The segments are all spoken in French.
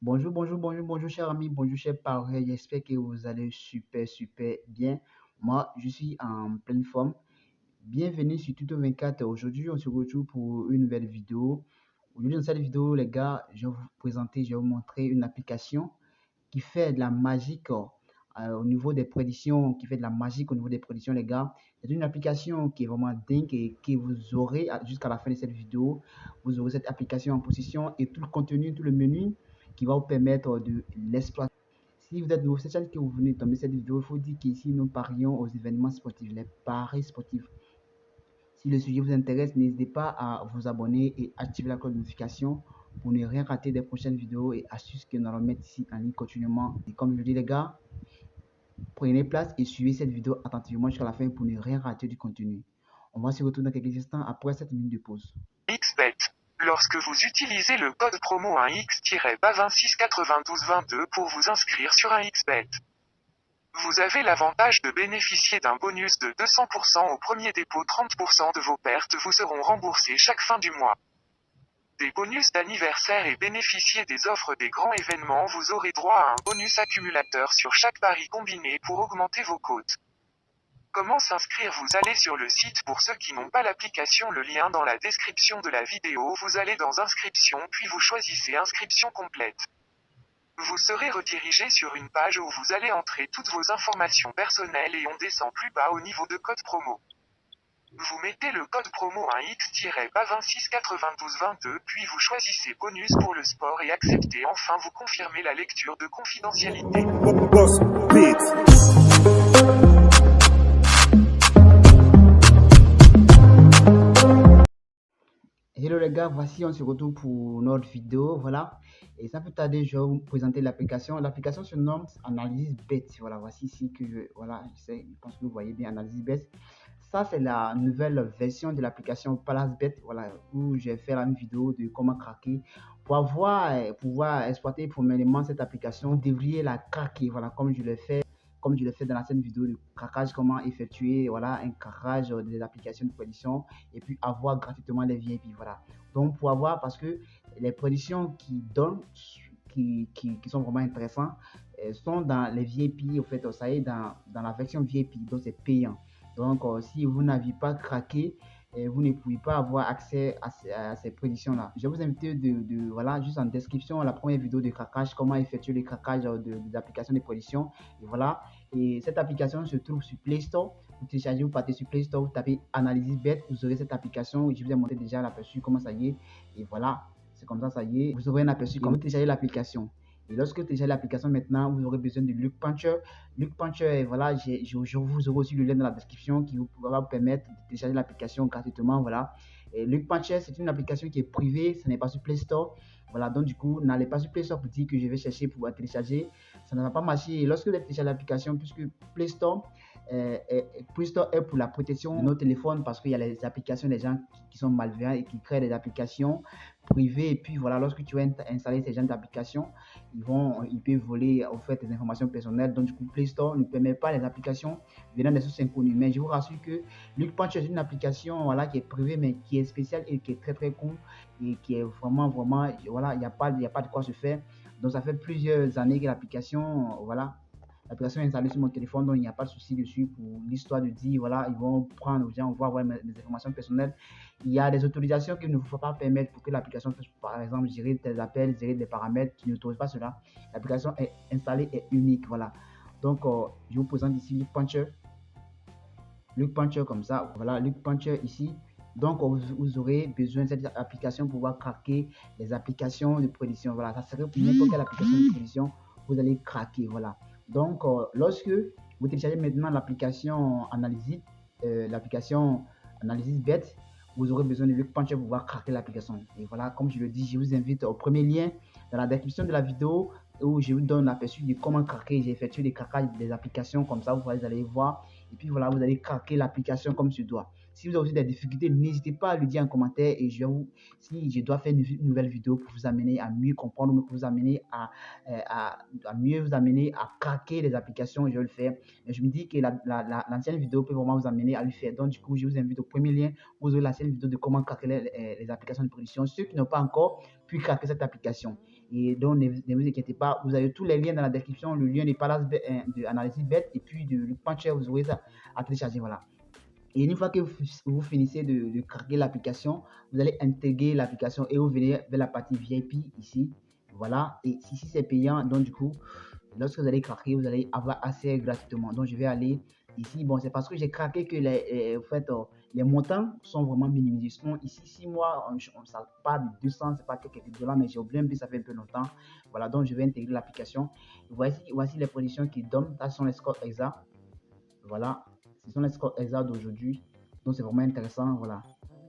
Bonjour, cher ami, bonjour, cher parent. J'espère que vous allez super bien. Moi, je suis en pleine forme. Bienvenue sur Tuto 24. Aujourd'hui, on se retrouve pour une nouvelle vidéo. Aujourd'hui, dans cette vidéo, les gars, je vais vous montrer une application qui fait de la magie au niveau des prédictions, qui fait de la magie au niveau des prédictions, les gars. C'est une application qui est vraiment dingue et que vous aurez jusqu'à la fin de cette vidéo. Vous aurez cette application en possession et tout le contenu, tout le menu qui va vous permettre de l'exploiter. Si vous êtes nouveau, c'est celle que vous venez de tomber cette vidéo, il faut dire qu'ici, nous parions aux événements sportifs, les paris sportifs. Si le sujet vous intéresse, n'hésitez pas à vous abonner et activer la cloche de notification pour ne rien rater des prochaines vidéos et astuces que nous allons mettre ici en ligne continuellement. Et comme je le dis les gars, prenez place et suivez cette vidéo attentivement jusqu'à la fin pour ne rien rater du contenu. On va se retrouver dans quelques instants après cette minute de pause. XBET. Lorsque vous utilisez le code promo 1X-BA269222 pour vous inscrire sur un XBET, vous avez l'avantage de bénéficier d'un bonus de 200% au premier dépôt. 30% de vos pertes vous seront remboursées chaque fin du mois. Des bonus d'anniversaire et bénéficier des offres des grands événements. Vous aurez droit à un bonus accumulateur sur chaque pari combiné pour augmenter vos cotes. Comment s'inscrire? Vous allez sur le site. Pour ceux qui n'ont pas l'application, le lien dans la description de la vidéo. Vous allez dans inscription puis vous choisissez inscription complète. Vous serez redirigé sur une page où vous allez entrer toutes vos informations personnelles et on descend plus bas au niveau de code promo. Vous mettez le code promo 1X-BA269222 puis vous choisissez bonus pour le sport et acceptez. Enfin vous confirmez la lecture de confidentialité. Hello les gars, voici on se retrouve pour notre vidéo, voilà. Et sans plus tarder, je vais vous présenter l'application. L'application se nomme Analysis Bet. Voilà, voici ici voilà, je pense que vous voyez bien Analysis Bet. Ça, c'est la nouvelle version de l'application Palace Bet, voilà, où j'ai fait une vidéo de comment craquer. Pour pouvoir exploiter formellement cette application, vous devriez la craquer, voilà, comme je l'ai fait dans la scène vidéo de craquage, comment effectuer voilà, un craquage des applications de prédiction et puis avoir gratuitement les VIP. Voilà. Donc, pour avoir, parce que les prédictions qui donnent, qui sont vraiment intéressantes, sont dans les VIP, au fait, ça y est, dans la version VIP, donc c'est payant. Donc, si vous n'avez pas craqué, vous ne pouvez pas avoir accès à ces prédictions-là. Je vais vous inviter voilà, juste en description, la première vidéo de craquage, comment effectuer le craquage des applications de prédiction. Et voilà. Et cette application se trouve sur Play Store. Vous téléchargez, vous partez sur Play Store, vous tapez Analysis Bet, vous aurez cette application. Je vous ai montré déjà l'aperçu, comment ça y est. Et voilà, c'est comme ça y est. Vous aurez un aperçu comment télécharger l'application. Et lorsque vous téléchargez l'application maintenant, vous aurez besoin de Luke Puncher. Luke Puncher, voilà, je vous aurez aussi le lien dans la description qui va vous permettre de télécharger l'application gratuitement. Voilà. Et Luke Puncher, c'est une application qui est privée, ce n'est pas sur Play Store. Voilà, donc du coup, n'allez pas sur Play Store pour dire que je vais chercher pour télécharger. Ça ne va pas marcher. Et lorsque vous téléchargez l'application, puisque Play Store, Play Store est pour la protection de nos téléphones parce qu'il y a les applications des gens qui sont malveillants et qui créent des applications privées. Et puis voilà, lorsque tu vas installer ces genre d'applications, ils peuvent voler en fait des informations personnelles. Donc du coup, Play Store ne permet pas les applications venant des sources inconnues. Mais je vous rassure que Luke Punch est une application voilà, qui est privée mais qui est spéciale et qui est très cool et qui est vraiment voilà, il n'y a pas de quoi se faire. Donc ça fait plusieurs années que l'application voilà, l'application est installée sur mon téléphone, donc il n'y a pas de souci dessus pour l'histoire de dire, voilà, ils vont prendre, on va avoir mes informations personnelles. Il y a des autorisations qu'il ne faut pas permettre pour que l'application puisse, par exemple, gérer tes appels, gérer des paramètres qui n'autorisent pas cela. L'application est installée et unique, voilà. Donc, je vous présente ici Luke Puncher comme ça, voilà, Luke Puncher ici. Donc, vous aurez besoin de cette application pour pouvoir craquer les applications de prédiction. Voilà, ça serait pour n'importe quelle application de prédiction, vous allez craquer, voilà. Donc, lorsque vous téléchargez maintenant l'application Analysis Bet, vous aurez besoin de Luke Puncher pour pouvoir craquer l'application. Et voilà, comme je le dis, je vous invite au premier lien dans la description de la vidéo où je vous donne l'aperçu de comment craquer. J'ai effectué des craquages des applications comme ça, vous allez voir. Et puis voilà, vous allez craquer l'application comme tu dois. Si vous avez aussi des difficultés, n'hésitez pas à le dire en commentaire et si je dois faire une nouvelle vidéo pour vous amener à mieux comprendre, pour vous amener à mieux vous amener à craquer les applications, je vais le faire. Mais je me dis que l'ancienne vidéo peut vraiment vous amener à le faire. Donc, du coup, je vous invite au premier lien, vous aurez l'ancienne vidéo de comment craquer les applications de production. Ceux qui n'ont pas encore pu craquer cette application. Et donc, ne vous inquiétez pas, vous avez tous les liens dans la description, le lien de Palace de Analysis Bet et puis de Puncher, vous aurez ça à télécharger. Voilà. Et une fois que vous finissez de craquer l'application, vous allez intégrer l'application et vous venez vers la partie VIP ici. Voilà. Et ici, c'est payant. Donc, du coup, lorsque vous allez craquer, vous allez avoir accès gratuitement. Donc, je vais aller ici. Bon, c'est parce que j'ai craqué que les montants sont vraiment minimisés. Ici, 6 mois, ça part de 200, c'est pas quelques dollars, mais j'ai oublié un peu, ça fait un peu longtemps. Voilà, donc je vais intégrer l'application. Voici les positions qui donnent. Ça sont les scores exacts. Voilà, ce sont les scores exacts d'aujourd'hui. Donc, c'est vraiment intéressant. Voilà.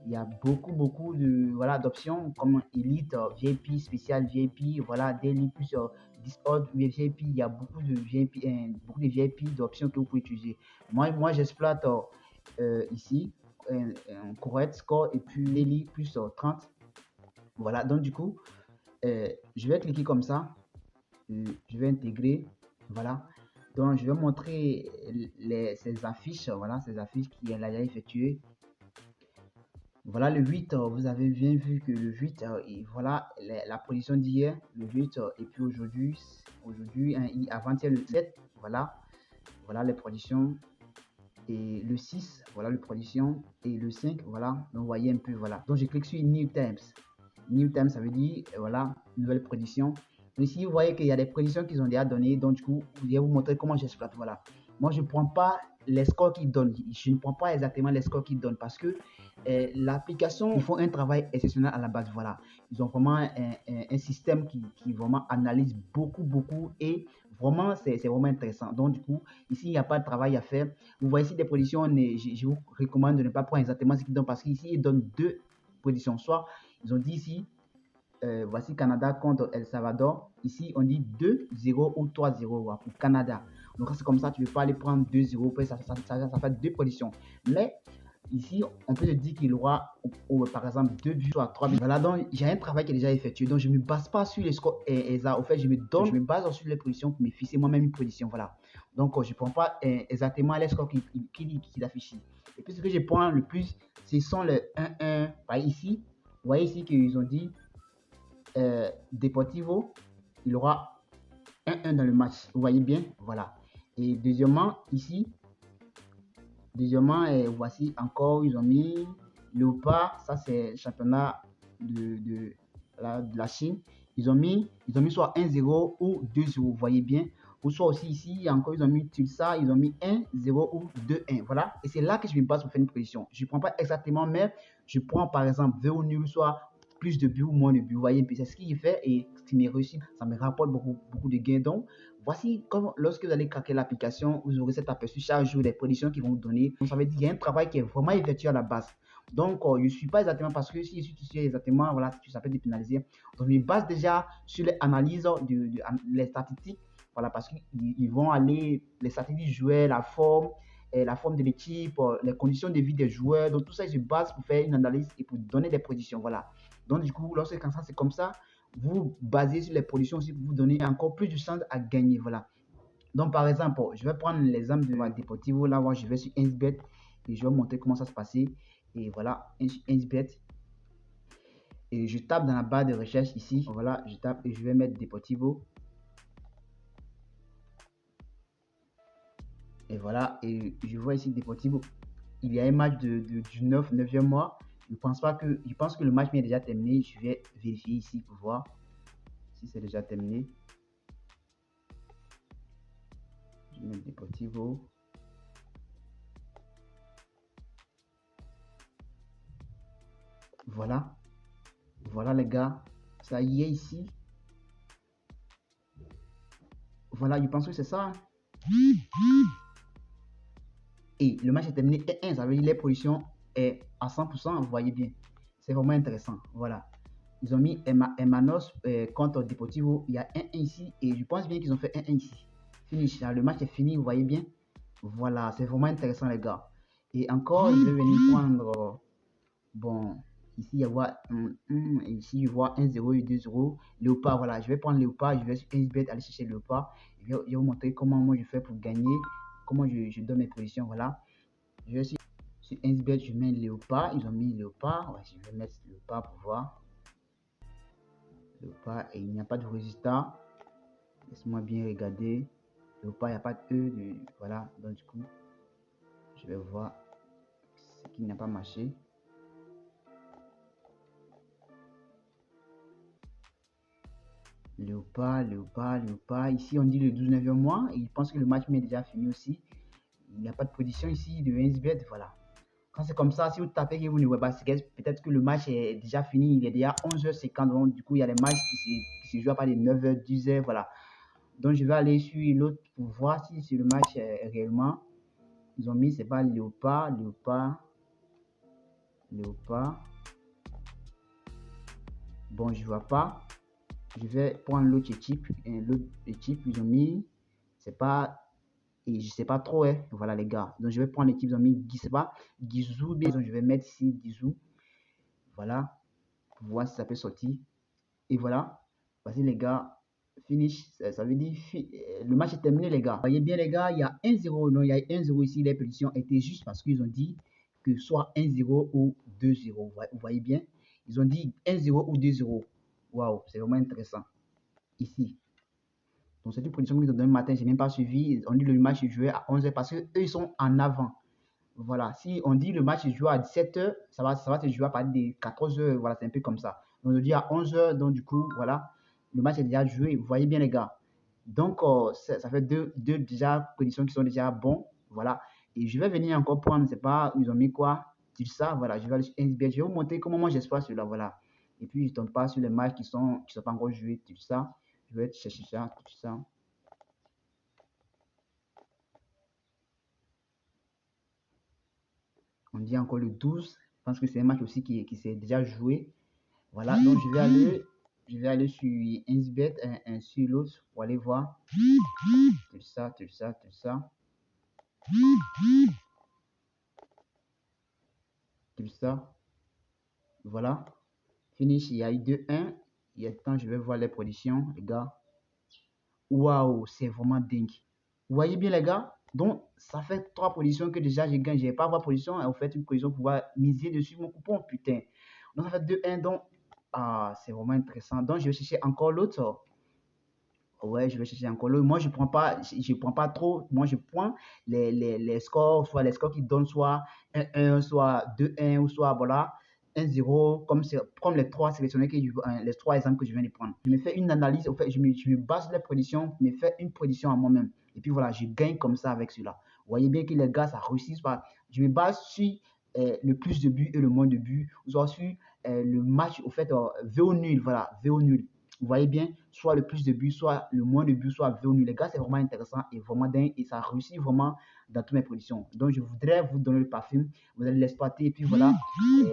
Il y a beaucoup d'options comme Elite, VIP, spécial VIP, voilà, Daily plus Discord VIP. Il y a beaucoup de VIP d'options que vous pouvez utiliser. Moi j'exploite ici un correct score et puis Daily plus 30. Voilà, donc du coup, je vais cliquer comme ça. Je vais intégrer. Voilà. Donc, je vais montrer ces affiches. Voilà, ces affiches qu'il a effectuées. Voilà le 8, vous avez bien vu que le 8, et voilà la position d'hier, le 8, et puis aujourd'hui, avant-hier le 7, voilà les positions, et le 6, voilà les positions, et le 5, voilà, donc vous voyez un peu, voilà. Donc je clique sur New Times. New Times, ça veut dire, voilà, nouvelle position. Donc ici, vous voyez qu'il y a des positions qu'ils ont déjà données, donc du coup, je vais vous montrer comment j'exploite, voilà. Moi, je ne prends pas les scores qu'ils donnent, je ne prends pas exactement les scores qu'ils donnent parce que l'application, ils font un travail exceptionnel à la base. Voilà, ils ont vraiment un système qui vraiment analyse beaucoup et vraiment c'est vraiment intéressant. Donc du coup, ici il n'y a pas de travail à faire. Vous voyez ici des positions, je vous recommande de ne pas prendre exactement ce qu'ils donnent parce qu'ici ils donnent deux positions. Soit ils ont dit ici voici Canada contre El Salvador. Ici, on dit 2-0 ou 3-0 pour Canada. Donc, c'est comme ça, tu ne peux pas aller prendre 2-0, ça fait deux positions. Mais ici, on peut te dire qu'il aura, par exemple, 2 buts à 3 buts. Voilà, donc j'ai un travail qui est déjà effectué. Donc, je ne me base pas sur les scores exacts. Au fait, je me base sur les positions pour me fixer moi-même une position. Voilà. Donc, je ne prends pas exactement les scores qui affichent. Et puis, ce que je prends le plus, ce sont les 1-1. Par ici, vous voyez ici qu'ils ont dit Deportivo, il aura 1-1 dans le match. Vous voyez bien, voilà. Et deuxièmement, ici, voici encore, ils ont mis Léopard, ça c'est le championnat de la Chine. Ils ont mis soit 1-0 ou 2-0, vous voyez bien. Ou soit aussi ici, encore, ils ont mis Tulsa, ils ont mis 1-0 ou 2-1. Voilà. Et c'est là que je me base pour faire une position. Je ne prends pas exactement, mais je prends par exemple 2 ou nul, soit plus de buts ou moins de buts. Vous voyez, c'est ce qu'il fait et ce qui me réussit, ça me rapporte beaucoup de gains. Donc, voici comme lorsque vous allez craquer l'application, vous aurez cet aperçu chaque jour des prédictions qui vont vous donner. Donc, ça veut dire qu'il y a un travail qui est vraiment effectué à la base. Donc, je ne suis pas exactement parce que si je suis exactement, voilà, ça peut dépénaliser. Donc, je me base déjà sur les analyses, les statistiques. Voilà, parce qu'ils vont aller, les statistiques du joueur, la forme de l'équipe, les conditions de vie des joueurs. Donc, tout ça, ils se basent pour faire une analyse et pour donner des prédictions. Voilà. Donc, du coup, lorsque quand ça c'est comme ça, vous basez sur les positions aussi pour vous donner encore plus de chance à gagner. Voilà. Donc, par exemple, je vais prendre l'exemple de Deportivo. Là, moi, je vais sur 1xBet et je vais montrer comment ça se passait. Et voilà, 1xBet. Et je tape dans la barre de recherche ici. Voilà, je tape et je vais mettre Deportivo. Et voilà, et je vois ici Deportivo. Il y a un match du 9e mois. Je pense que le match est déjà terminé. Je vais vérifier ici pour voir si c'est déjà terminé. Je mets Deportivo. Voilà. Voilà les gars. Ça y est ici. Voilà, je pense que c'est ça. Et le match est terminé 1-1. Ça veut dire que les positions est à 100%. Vous voyez bien. C'est vraiment intéressant. Voilà. Ils ont mis Hermanos contre Deportivo. Il y a 1-1 ici. Et je pense bien qu'ils ont fait 1-1 ici. Finish. Le match est fini. Vous voyez bien. Voilà. C'est vraiment intéressant, les gars. Et encore, je vais venir prendre, bon, ici, ici, je vois 1-0 et 2-0. Léopard, voilà, je vais prendre Léopard, je vais sur 1xbet aller chercher Léopard. Je vais vous montrer comment moi je fais pour gagner, comment je donne mes positions, voilà. Je vais sur 1xbet, je mets Léopard, ils ont mis Léopard, ouais, je vais mettre Léopard pour voir. Léopard, et il n'y a pas de résultat. Laisse-moi bien regarder. Léopard, il n'y a pas de E, voilà, donc du coup, je vais voir ce qui n'a pas marché. Léopard, Léopard, Léopard. Ici, on dit le 12-9e mois. Et je pense que le match m'est déjà fini aussi. Il n'y a pas de position ici de 1xbet. Voilà. Quand c'est comme ça, si vous tapez que vous ne voyez pas, peut-être que le match est déjà fini. Il est déjà 11h50. Donc, du coup, il y a des matchs qui se jouent à partir de 9h, 10h. Voilà. Donc, je vais aller sur l'autre pour voir si le match est réellement. Ils ont mis, c'est pas Léopard, Léopard, Léopard. Bon, je vois pas. Je vais prendre l'autre équipe. L'autre équipe, ils ont mis, c'est pas, et je sais pas trop, hein. Voilà les gars. Donc je vais prendre l'équipe, ils ont mis, je sais pas, Gizou, bien, donc je vais mettre ici Gizou. Voilà, pour voir si ça peut sortir. Et voilà, voici les gars, finish, ça veut dire, le match est terminé les gars. Vous voyez bien les gars, il y a 1-0, non, il y a 1-0 ici, les positions étaient juste parce qu'ils ont dit que soit 1-0 ou 2-0. Vous voyez bien, ils ont dit 1-0 ou 2-0. Waouh, c'est vraiment intéressant. Ici. Donc, c'est une production qu'ils ont donné le matin, je n'ai même pas suivi. On dit le match est joué à 11h parce qu'eux, ils sont en avant. Voilà. Si on dit le match est joué à 17h, ça va se jouer à partir de 14h. Voilà, c'est un peu comme ça. Donc, on dit à 11h, donc du coup, voilà, le match est déjà joué. Vous voyez bien, les gars. Donc, ça fait deux déjà prédictions qui sont déjà bons. Voilà. Et je vais venir encore prendre, je sais pas, ils ont mis quoi, tout ça. Voilà, je vais aller sur NBA. Je vais vous montrer comment moi j'espère cela. Voilà. Et puis, je ne tombe pas sur les matchs qui sont pas encore joués, tout ça. Je vais chercher ça, tout ça. On dit encore le 12. Je pense que c'est un match aussi qui s'est déjà joué. Voilà, donc je vais aller sur 1xbet, un sur l'autre pour aller voir tout ça, tout ça, tout ça, tout ça. Voilà. Finish, il y a eu 2-1. Il y a temps, je vais voir les positions, les gars. Waouh, c'est vraiment dingue. Vous voyez bien, les gars? Donc, ça fait 3 positions que déjà j'ai gagné. Je n'ai pas avoir position. En fait, une position pour pouvoir miser dessus mon coupon. Putain. Donc, ça fait 2-1. Donc, c'est vraiment intéressant. Donc, je vais chercher encore l'autre. Ouais, je vais chercher encore l'autre. Moi, je prends pas trop. Moi, je prends les scores, soit les scores qui donnent soit 1-1, soit 2-1, ou soit voilà, 1-0, comme les trois sélectionnés, les trois exemples que je viens de prendre. Je me fais une analyse, en fait, je me base sur les prédictions, je me fais une prédiction à moi-même. Et puis voilà, je gagne comme ça avec cela. Vous voyez bien que les gars, ça réussit pas. Je me base sur le plus de buts et le moins de buts, ou soit sur le match, au fait, VO nul, voilà, VO nul. Vous voyez bien, soit le plus de buts, soit le moins de buts, soit VO nul. Les gars, c'est vraiment intéressant et vraiment dingue et ça réussit vraiment dans toutes mes positions. Donc, je voudrais vous donner le parfum. Vous allez l'exploiter et puis voilà,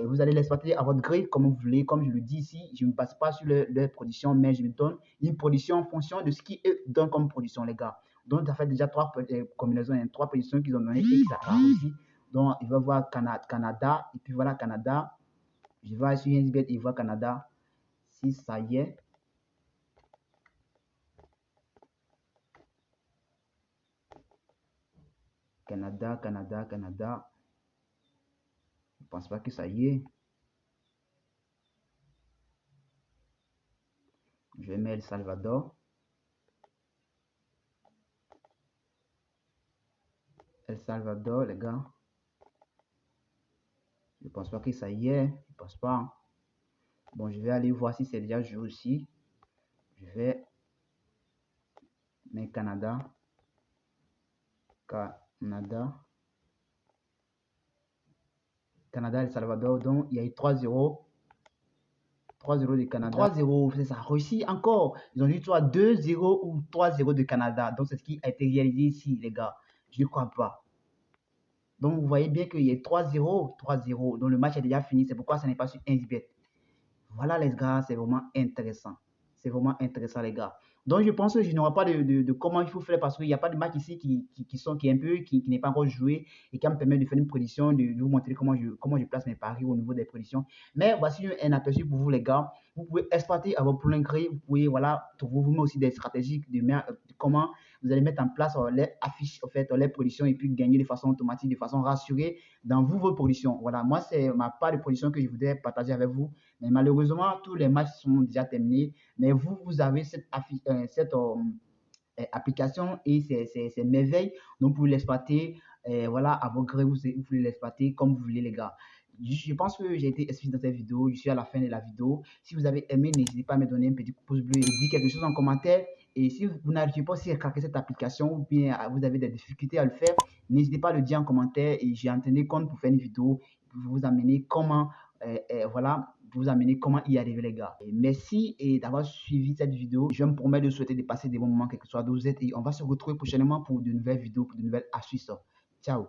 vous allez l'exploiter à votre gré comme vous voulez. Comme je le dis ici, je ne me base pas sur leur production, mais je me donne une production en fonction de ce qu'ils donnent comme production, les gars. Donc, ça fait déjà 3 combinaisons, 3 positions qu'ils ont données et que ça a réussi. Donc, il va voir Canada et puis voilà Canada. Je vais sur NSBet et voir Canada. Si ça y est. Canada, Canada, Canada. Je ne pense pas que ça y est. Je vais mettre El Salvador. El Salvador, les gars. Je ne pense pas que ça y est. Je ne pense pas. Bon, je vais aller voir si c'est déjà joué aussi. Je vais mettre Canada. Canada. Canada, El Salvador. Donc, il y a eu 3-0. 3-0 de Canada. 3-0, ça a réussi encore. Ils ont dit soit 2-0 ou 3-0 de Canada. Donc, c'est ce qui a été réalisé ici, les gars. Je ne crois pas. Donc, vous voyez bien qu'il y a 3-0, 3-0. Donc, le match est déjà fini. C'est pourquoi ça n'est pas sur 1xbet. Voilà, les gars, c'est vraiment intéressant. C'est vraiment intéressant, les gars. Donc, je pense que je n'aurai pas de comment il faut faire parce qu'il n'y a pas de match ici qui est un peu, qui n'est pas encore joué et qui va me permettre de faire une prédiction, de vous montrer comment je place mes paris au niveau des prédictions. Mais voici un aperçu pour vous, les gars. Vous pouvez exploiter à votre plein gré. Vous pouvez, voilà, trouver vous-même aussi des stratégies de comment vous allez mettre en place les affiches, en fait, les prédictions et puis gagner de façon automatique, de façon rassurée dans vos prédictions. Voilà, moi, c'est ma part de prédiction que je voudrais partager avec vous. Mais malheureusement, tous les matchs sont déjà terminés. Mais vous avez cette application et ces merveilles. Donc, vous pouvez l'exploiter voilà, à vos gré, vous pouvez l'exploiter comme vous voulez, les gars. Je pense que j'ai été expliqué dans cette vidéo. Je suis à la fin de la vidéo. Si vous avez aimé, n'hésitez pas à me donner un petit pouce bleu et dire quelque chose en commentaire. Et si vous n'arrivez pas aussi à craquer cette application ou bien vous avez des difficultés à le faire, n'hésitez pas à le dire en commentaire et j'ai en tenu compte pour faire une vidéo pour vous amener voilà, vous amener comment y arriver, les gars. Et merci d'avoir suivi cette vidéo. Je me promets de souhaiter de passer des bons moments, quel que soit d'où vous êtes. Et on va se retrouver prochainement pour de nouvelles vidéos, pour de nouvelles astuces. Ciao.